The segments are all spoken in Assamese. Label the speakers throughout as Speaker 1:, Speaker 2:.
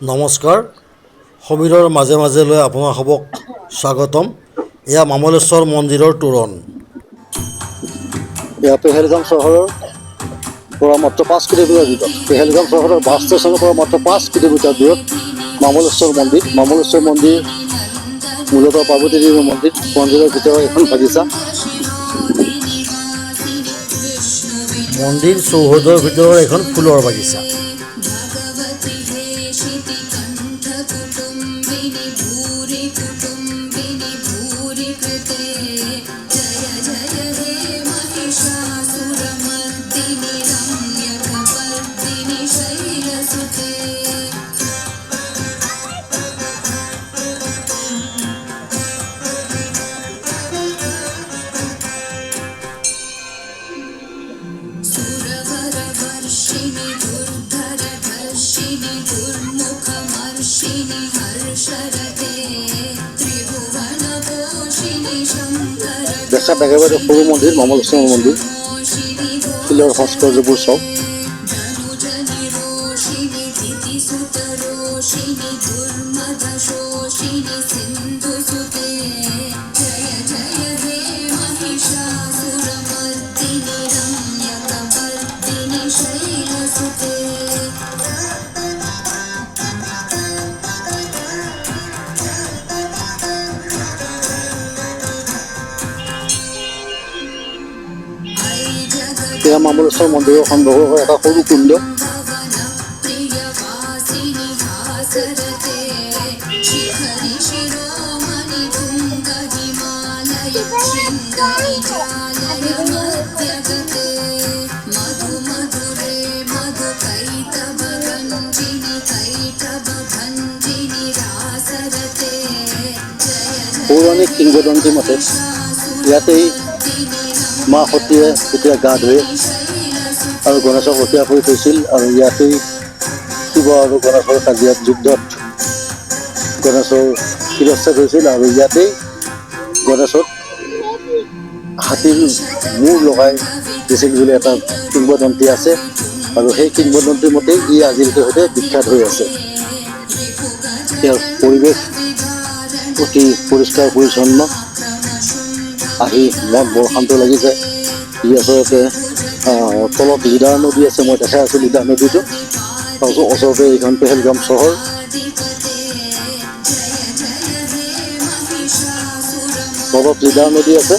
Speaker 1: নমস্কাৰ, সমীৰৰ মাজে মাজে লৈ আপোনাসবক স্বাগতম। এয়া মামলেশ্বৰ মন্দিৰৰ তোৰণ।
Speaker 2: এয়া পেহেলগাম চহৰৰ পৰা মাত্ৰ 5 কিলোমিটাৰ দূৰত। পেহেলগাম চহৰৰ বাছ ষ্টেচনৰ পৰা মাত্ৰ 5 কিলোমিটাৰ দূৰত মামলেশ্বৰ মন্দিৰ। মামলেশ্বৰ মন্দিৰ মূলতঃ পাৰ্বতী দেৱীৰ মন্দিৰ। মন্দিৰৰ ভিতৰত এখন বাগিচা।
Speaker 1: মন্দিৰ চৌহদৰ ভিতৰৰ এখন ফুলৰ বাগিচা।
Speaker 2: দেখাত একেবাৰে সৰু মন্দিৰ মামলেশ্বৰ মন্দিৰ। শিলৰ ভাস্কৰ্যবোৰ চাওক। এয়া মামলেশ্বৰ মন্দিৰৰ সন্মুখৰ এটা সৰু কুণ্ড। পৌৰাণিক কিংবদন্তি মতে ইয়াতেই মা সতীয়ে যেতিয়া গা ধুৱে আৰু গণেশক হত্যা কৰি থৈছিল, আৰু ইয়াতেই শিৱ আৰু গণেশৰ কাজিয়াত যুদ্ধত গণেশৰ শিৰচ্ছেদ হৈছিল, আৰু ইয়াতেই গণেশক হাতীৰ মূৰ লগাই দিছিল বুলি এটা কিংবদন্তি আছে, আৰু সেই কিংবদন্তিৰ মতেই ই আজিলৈকে সৈতে বিখ্যাত হৈ আছে। ইয়াৰ পৰিৱেশ অতি পৰিষ্কাৰ পৰিচ্ছন্ন, আহি মন বৰ শান্ত লাগি যায়। ই আচলতে তলত লিডাৰ নদী আছে, মই দেখাই আছোঁ লিডাৰ নদীটো। তাৰপিছত ওচৰতে এইখন পেহেলগাম চহৰ। তলত লিডাৰ নদী আছে।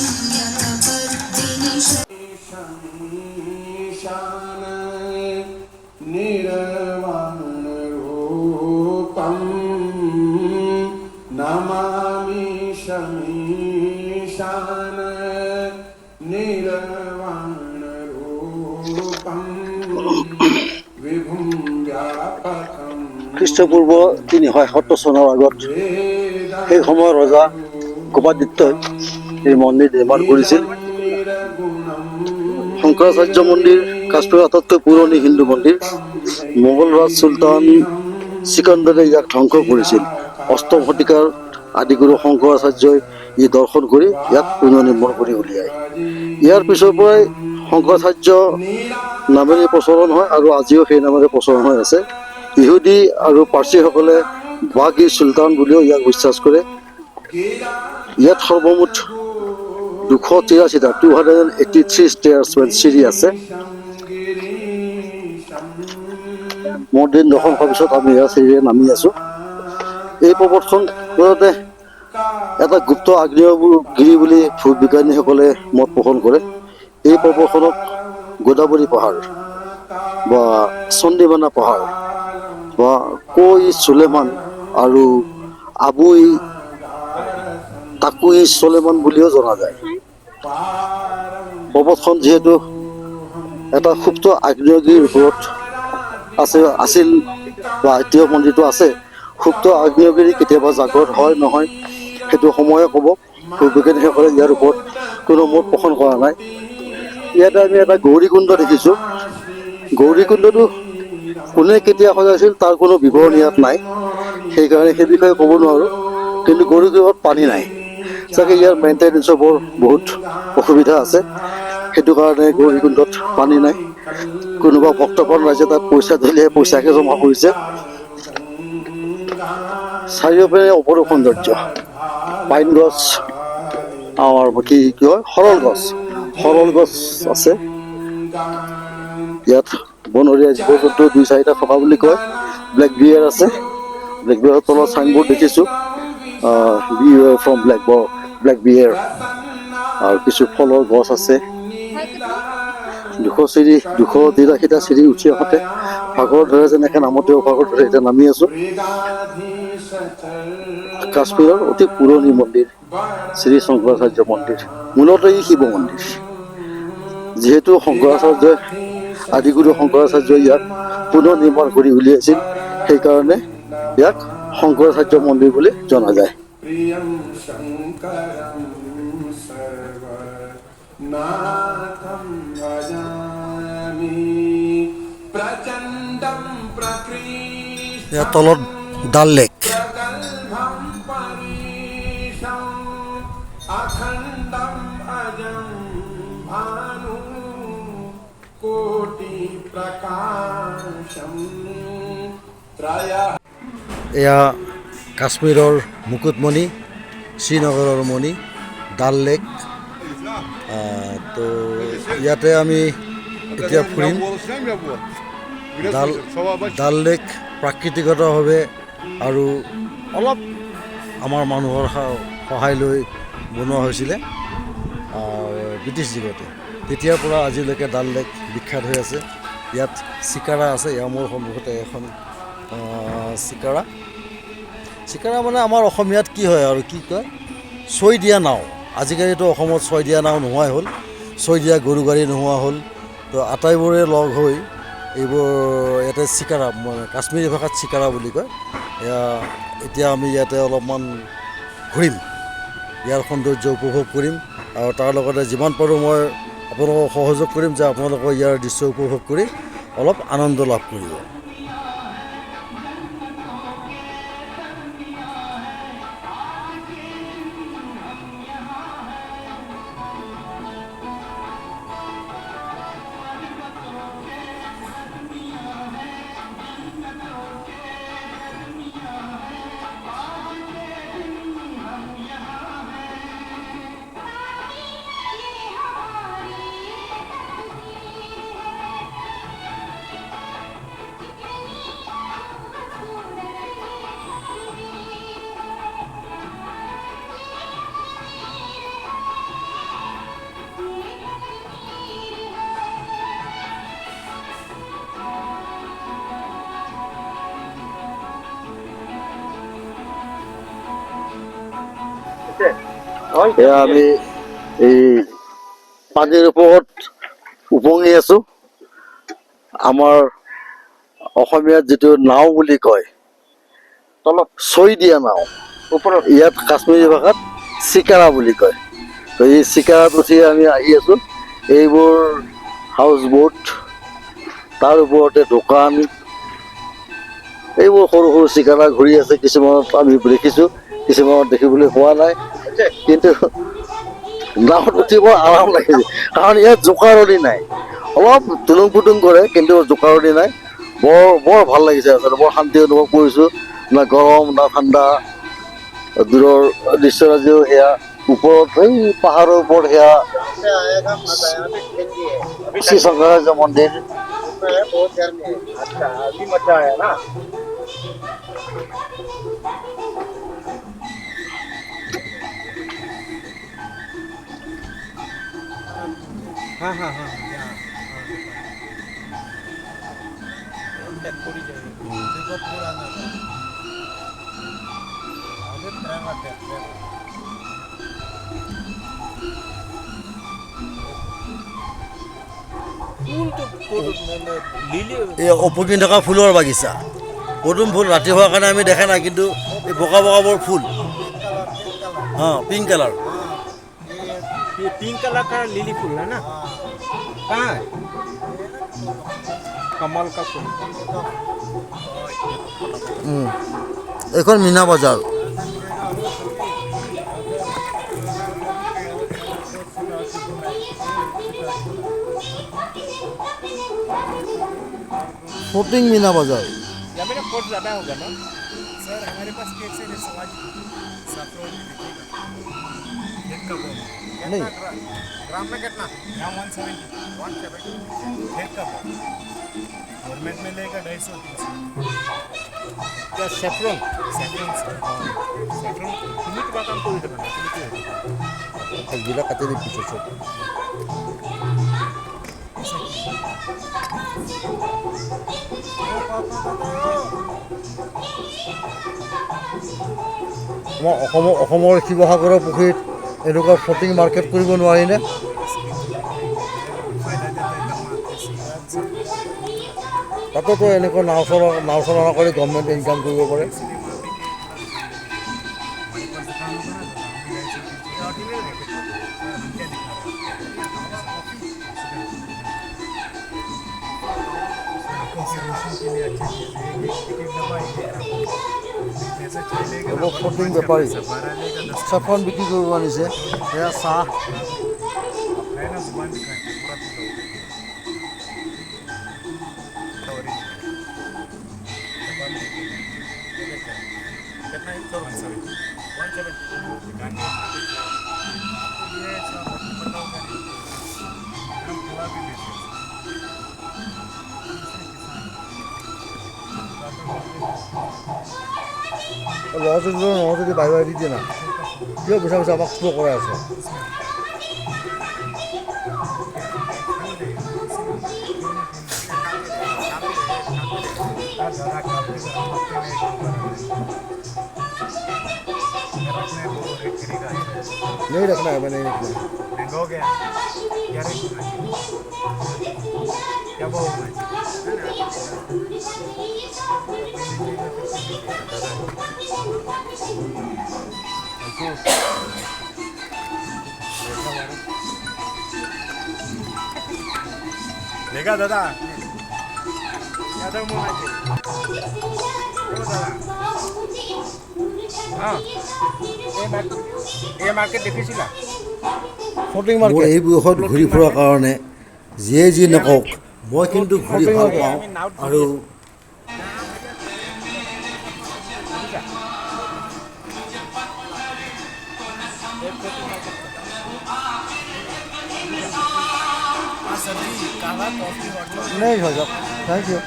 Speaker 2: খ্ৰীষ্টপূৰ্ব 371 চনৰ আগত সেই সময়ৰ ৰজা গোপাদিত্যই এই মন্দিৰ নিৰ্মাণ কৰিছিল। শংকৰাচাৰ্য মন্দিৰ কাশ্মীৰৰ আটাইতকৈ পুৰণি হিন্দু মন্দিৰ। মোগল ৰাজ চুলতান চিকন্দৰে ইয়াক ধ্বংস কৰিছিল। 8ম শতিকাৰ আদিগুৰু শংকৰাচাৰ্যই ই দৰ্শন কৰি ইয়াক পুনৰ্নিৰ্মাণ কৰি উলিয়ায়। ইয়াৰ পিছৰ পৰাই শংকৰাচাৰ্য নামেৰে প্ৰচলন হয়, আৰু আজিও সেই নামেৰে প্ৰচলন হৈ আছে। ইহুদী আৰু পাৰ্চীসকলে বাগ-ই চুলতান বুলিও ইয়াক বিশ্বাস কৰে। ইয়াত সৰ্বমুঠ 283 ষ্টেয়াৰ্ছ চিৰি আছে। মন্দিৰ দৰ্শন কৰাৰ পিছত আমি ইয়াৰ চিৰিৰে নামি আছোঁ। এই পৰ্বতখন মুঠতে এটা গুপ্ত আগ্নেয়গিৰি বুলি ভূবিজ্ঞানীসকলে মত পোষণ কৰে। এই পৰ্বতখনক গোদাবৰী পাহাৰ বা চণ্ডীমানা পাহাৰ বা কৈ-চুলেমান আৰু আবু-ই-তাকুই-চুলেমান বুলিও জনা যায়। পৰ্বতখন যিহেতু এটা সুপ্ত আগ্নেয়গিৰিৰ ওপৰত আছিল বা এতিয়াও মন্দিৰটো আছে, সুপ্ত আগ্নেয়গিৰি কেতিয়াবা জাগ্ৰত হয় নহয় সেইটো সময়ে ক'ব। ভূবিজ্ঞানীসকলে ইয়াৰ ওপৰত কোনো মত পোষণ কৰা নাই। ইয়াতে আমি এটা গৌৰীকুণ্ড দেখিছোঁ। গৌৰীকুণ্ডটো কোনে কেতিয়া সজাইছিল তাৰ কোনো বিৱৰণ ইয়াত নাই, সেইকাৰণে সেই বিষয়ে ক'ব নোৱাৰোঁ। কিন্তু গৌৰীকুণ্ডত পানী নাই, চাগে ইয়াৰ মেইনটেনেন্সৰ বহুত অসুবিধা আছে, সেইটো কাৰণে গৌৰীকুণ্ডত পানী নাই। কোনোবা ভক্তপ্ৰাণ ৰাইজে তাত পইচা দিলে পইচাকে জমা কৰিছে। চাৰিওপিনে অপৰূপ সৌন্দৰ্য, পাইন গছ, আমাৰ কি হয় সৰল গছ আছে। ইয়াত বনৰীয়া জীৱ জন্তু 2-4টা থকা বুলি কয়। ব্লেক বিয়াৰ আছে, ব্লেক বিয়াৰৰ তলত চাইনবোৰ্ড দেখিছোঁ, বি ফ্ৰম ব্লেক বিয়াৰ। আৰু কিছু ফলৰ গছ আছে। 283টা চিৰি উঠি আহোঁতে ভাগৰ ধৰে, যেনেকৈ নামতেও ভাগৰ ধৰে। এতিয়া নামি আছোঁ। কাশ্মীৰৰ অতি পুৰণি মন্দিৰ শ্ৰী শংকৰাচাৰ্য মন্দিৰ। মূলতঃ ই শিৱ মন্দিৰ। যিহেতু আদিগুৰু শংকৰাচাৰ্যই ইয়াক পুনৰ নিৰ্মাণ কৰি উলিয়াইছিল, সেইকাৰণে ইয়াক শংকৰাচাৰ্য মন্দিৰ বুলি জনা যায়।
Speaker 1: ইয়াৰ তলত ডাল লেক। এয়া কাশ্মীৰৰ মুকুটমণি, শ্ৰীনগৰৰ মণি, ডাল লেক। তো ইয়াতে আমি এতিয়া ফুৰিম। ডাল লেক প্ৰাকৃতিকভাৱে আৰু অলপ আমাৰ মানুহৰ সহায় লৈ বনোৱা হৈছিলে ব্ৰিটিছ যুগতে। তেতিয়াৰ পৰা আজিলৈকে ডাল লেক বিখ্যাত হৈ আছে। ইয়াত চিকাৰা আছে। ইয়াৰ মোৰ সন্মুখতে এখন চিকাৰা মানে আমাৰ অসমীয়াত কি হয় আৰু কি কয়, ছৈ দিয়া নাও। আজিকালিতো অসমত ছয় দিয়া নাও নোহোৱাই হ'ল, ছয় দিয়া গৰু গাড়ী নোহোৱা হ'ল। তো আটাইবোৰে লগ হৈ এইবোৰ ইয়াতে চিকাৰা, মানে কাশ্মীৰী ভাষাত চিকাৰা বুলি কয়। এতিয়া আমি ইয়াতে অলপমান ঘূৰিম, ইয়াৰ সৌন্দৰ্য উপভোগ কৰিম, আৰু তাৰ লগতে যিমান পাৰোঁ মই আপোনালোকক সহযোগ কৰিম যে আপোনালোকৰ ইয়াৰ দৃশ্য উপভোগ কৰি অলপ আনন্দ লাভ কৰিব।
Speaker 2: এয়া আমি এই পানীৰ ওপৰত উপঙি আছোঁ। আমাৰ অসমীয়াত যিটো নাও বুলি কয়, তলত ছৈ দিয়া নাও, ওপৰত ইয়াত কাশ্মীৰী ভাষাত চিকাৰা বুলি কয়। তো এই চিকাৰাত উঠি আমি আহি আছোঁ। এইবোৰ হাউচ বোট, তাৰ ওপৰতে দোকান, এইবোৰ সৰু সৰু চিকাৰা ঘূৰি আছে। কিছুমানত আমি দেখিছোঁ, কিছুমানত দেখিবলৈ পোৱা নাই। কিন্তু নাৱত উঠি বৰ আৰাম লাগিছে, কাৰণ ইয়াত জোকাৰণি নাই। অলপ টুলুং পুটুং কৰে, কিন্তু জোকাৰণি নাই। বৰ ভাল লাগিছে। আচলতে বৰ শান্তি অনুভৱ কৰিছোঁ। না গৰম না ঠাণ্ডা। দূৰৰ দৃশ্যৰাজিও সেয়া, ওপৰত এই পাহাৰৰ ওপৰত সেয়া শ্ৰী শংকৰাচাৰ্য মন্দিৰ।
Speaker 1: এই উপঙি থকা ফুলৰ বাগিচা, পদুম ফুল ৰাতি হোৱাৰ কাৰণে আমি দেখা নাই, কিন্তু এই বগা বগাবোৰ ফুল, পিংক কালাৰ।
Speaker 3: ये पिंक कलर का लिली फूल है ना, कहाँ है? कमल का फूल।
Speaker 1: এইখন মীনা বজাৰ। ফ্লোটিং মীনা বজাৰ।
Speaker 3: या मेरा ज़्यादा होगा ना?
Speaker 4: सर हमारे पास केक से सवाल सैफरन हेड का बॉल
Speaker 1: नहीं
Speaker 3: ग्राम में कितना?
Speaker 4: ग्राम 170 हेड का बॉल गवर्नमेंट में लेगा 250-300
Speaker 3: क्या सेफ्रॉन?
Speaker 4: सैफरन सैफरन
Speaker 3: তুমি কিবা কাম কৰি থাকা না? তুমি কি
Speaker 1: শাকবিলাক কাটি দি পিছত চব অসমৰ শিৱসাগৰৰ পুখুৰীত এনেকুৱা ফ্লটিং মাৰ্কেট কৰিব নোৱাৰিনে?
Speaker 4: फायदा देता है
Speaker 1: তাতেতো এনেকুৱা নাও চলানা কৰি গভৰ্ণমেণ্টে ইনকাম কৰিব পাৰে। এইবোৰ ফ্লটিং বেপাৰী চাফ্ৰন বিক্ৰী কৰিব আনিছে। এয়া চাহ
Speaker 3: कितना? 170।
Speaker 1: ল'ৰা ছোৱালীবোৰ যদি বাহিৰ দি দিয়ে না কিয় পিছা পিছা আমাক শ্ল' কৰাই আছে। नहीं रखना है, मैंने नहीं रखना है।
Speaker 4: हो गया क्या रखना चाहिए क्या वो होना चाहिए लेगा दादा क्या तो होना चाहिए
Speaker 3: हाँ ये मार्केट দেখিছিলা?
Speaker 1: ফ্লটিং মাৰ্কেট এই বয়সত ঘূৰি ফুৰাৰ কাৰণে যিয়ে যি নকওক মই কিন্তু ঘূৰি ভাল পাওঁ আৰু नहीं हो जाओ थैंक यू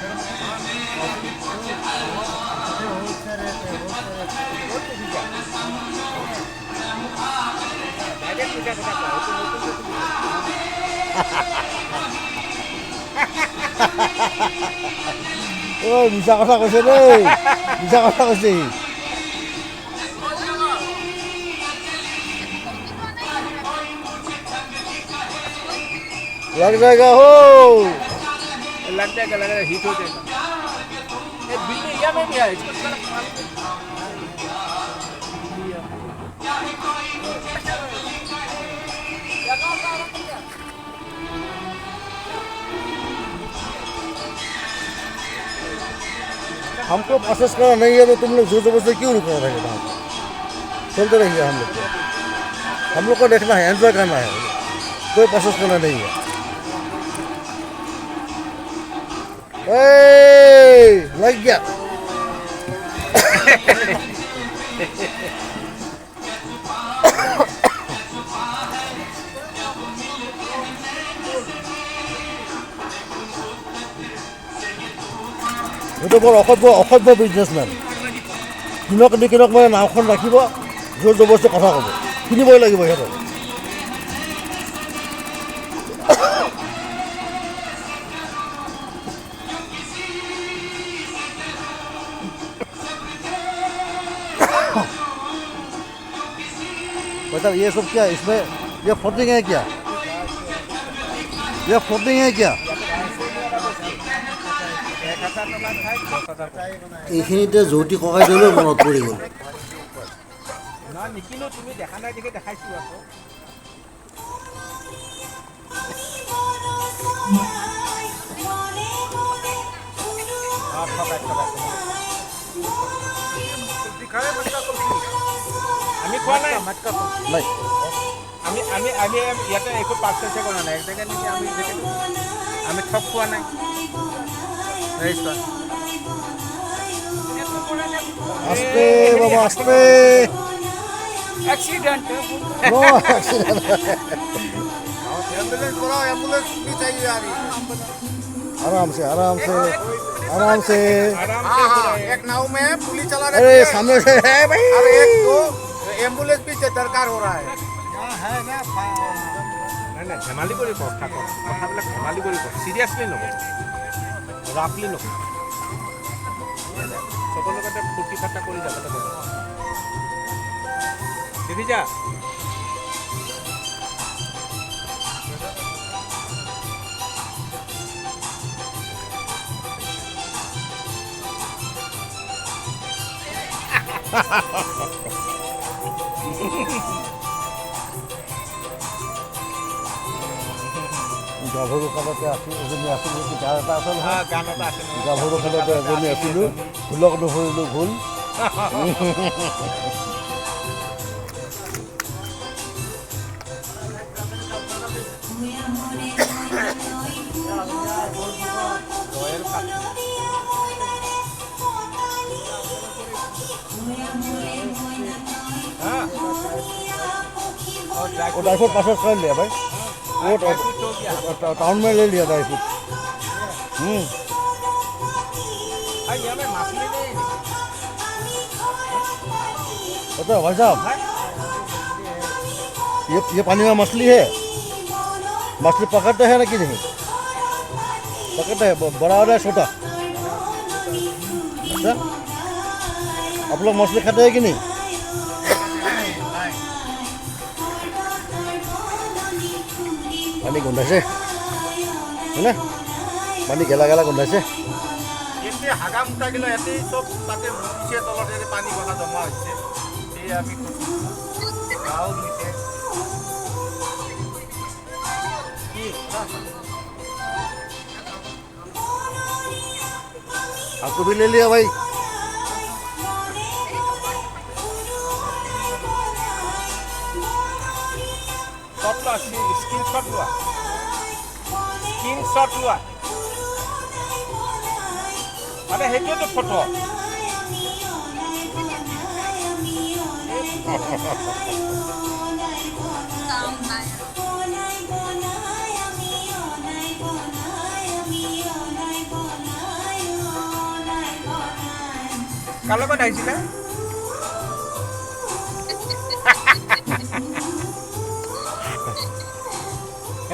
Speaker 1: ঐ মিছা কথা কৈছে দেই মিছা কথা কৈছে लग जाएगा हो
Speaker 3: लग जाएगा हिट हो जाएगा। ये दिल्ली एरिया में भी है इसको थोड़ा
Speaker 1: हमको प्रोसेस करना नहीं है तो तुम लोग जोर जबरदस्ती क्यों रुक रहे हैं? चलते रहिए हम लोग को देखना है एंजॉय करना है कोई प्रोसेस करना नहीं है। लग गया এইটো বৰ অসভ্য বিজনেছমেন কিনক নিকিনক মানে নাওখন ৰাখিব জোৰ জবৰদস্তি কথা ক'ব কিনিবই লাগিব সিহঁতক। बताओ ये सब क्या इसमें ये फ्लोटिंग है क्या? ये फ्लोटिंग है क्या? এইখিনিতে জ্যোতি ককাই দিলেও মনত পৰি গ'ল।
Speaker 3: না নিকিনো তুমি দেখা নাই দেখে দেখাইছো আকৌ আমি খোৱা নাই মটকা
Speaker 1: নাই
Speaker 3: আমি ইয়াতে একো পাৰ্চেলছে কৰা নাই এক জেগা নেকি আমি ঠগ খোৱা নাই
Speaker 1: আস্তে বাবা আস্তে
Speaker 3: एक्सीडेंट
Speaker 1: নো
Speaker 4: एम्बुलेंस बुलाओ एम्बुलेंस भी चाहिए आ रही है
Speaker 1: आराम से आराम से आराम से
Speaker 3: आराम
Speaker 4: हाँ
Speaker 3: से
Speaker 4: हाँ एक नाव में पुलिस चला रहे
Speaker 1: अरे सामने से है भाई
Speaker 4: अब एक तो एम्बुलेंस भी दरकार हो रहा है
Speaker 3: নাই নাই ধেমালি কৰি কথা কওঁ কথাবিলাক ধেমালি কৰি কওঁ চিৰিয়াছলি নকওঁ ৰাফলি নকওঁ চবৰ লগতে ফূৰ্তি ফাৰ্তা কৰি যাব লাগিব দেখিছা
Speaker 1: গাভৰু কালতে আছোঁ এজনী আছিলোঁ গান এটা আছে নহয়
Speaker 3: গান এটা আছে নহয়
Speaker 1: গাভৰু কালতে এজনী আছিলোঁ ভুলক নভৰিলোঁ ভুল
Speaker 3: ৰয়েল কাপ हाँ और ड्राई
Speaker 1: वो ड्राई फ्रूट पास कर लिया भाई वो
Speaker 3: ड्राई फ्रूट हो गया
Speaker 1: टाउन में ले लिया ड्राई फ्रूट
Speaker 3: भाई यहाँ में मछली नहीं
Speaker 1: पता है भाई साहब ये पानी में मछली है मछली पकड़ते हैं ना कि नहीं पकड़ते हैं बड़ा हो रहा है छोटा अच्छा आप लोग मछली खाते हैं कि नहीं पानी गोंधाइছে হয়নে পানী গেলা গেলা গোন্ধাইছে
Speaker 4: এতে হাগা মুটা গেলে এতে সব তাতে মুছে তলতে যে পানি গলা জমা হচ্ছে এই আমি গাও নিতে কি
Speaker 1: आपको भी ले लिया भाई
Speaker 3: शॉट लो स्क्रीन शॉट लो स्क्रीन शॉट लो अरे हेतु तो फोटो কাৰ লগত আহিছিলে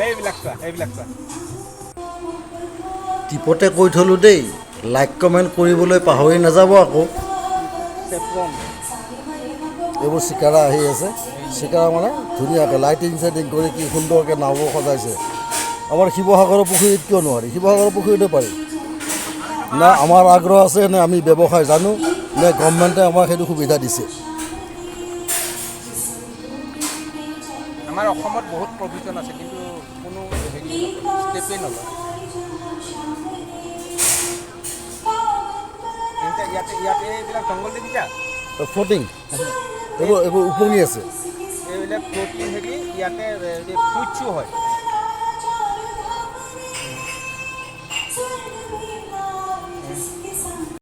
Speaker 3: এইবিলাক চোৱা
Speaker 1: টিপতে কৈ থলোঁ দেই লাইক কমেণ্ট কৰিবলৈ পাহৰি নাযাব আকৌ এইবোৰ চিকাৰা আহি আছে চিকাৰা মানে ধুনীয়াকৈ লাইটিং চাইটিং কৰি কি সুন্দৰকৈ নাওবোৰ সজাইছে আমাৰ শিৱসাগৰৰ পুখুৰীত কিয় নোৱাৰি শিৱসাগৰৰ পুখুৰীতে পাৰি না আমাৰ আগ্ৰহ আছে নে আমি ব্যৱসায় জানো নে গভৰ্ণমেণ্টে আমাক সেইটো সুবিধা দিছে
Speaker 3: আমাৰ অসমত বহুত প্ৰভিজন আছে কিন্তু কোনো হেৰি ষ্টেপেই নলয় ইয়াতে এইবিলাক জংঘল দেখিছা
Speaker 1: ফ্লটিং এইবোৰ উপঙি আছে
Speaker 3: এইবিলাক প্ৰটিন হেৰি ইয়াতে ফুইটছো হয়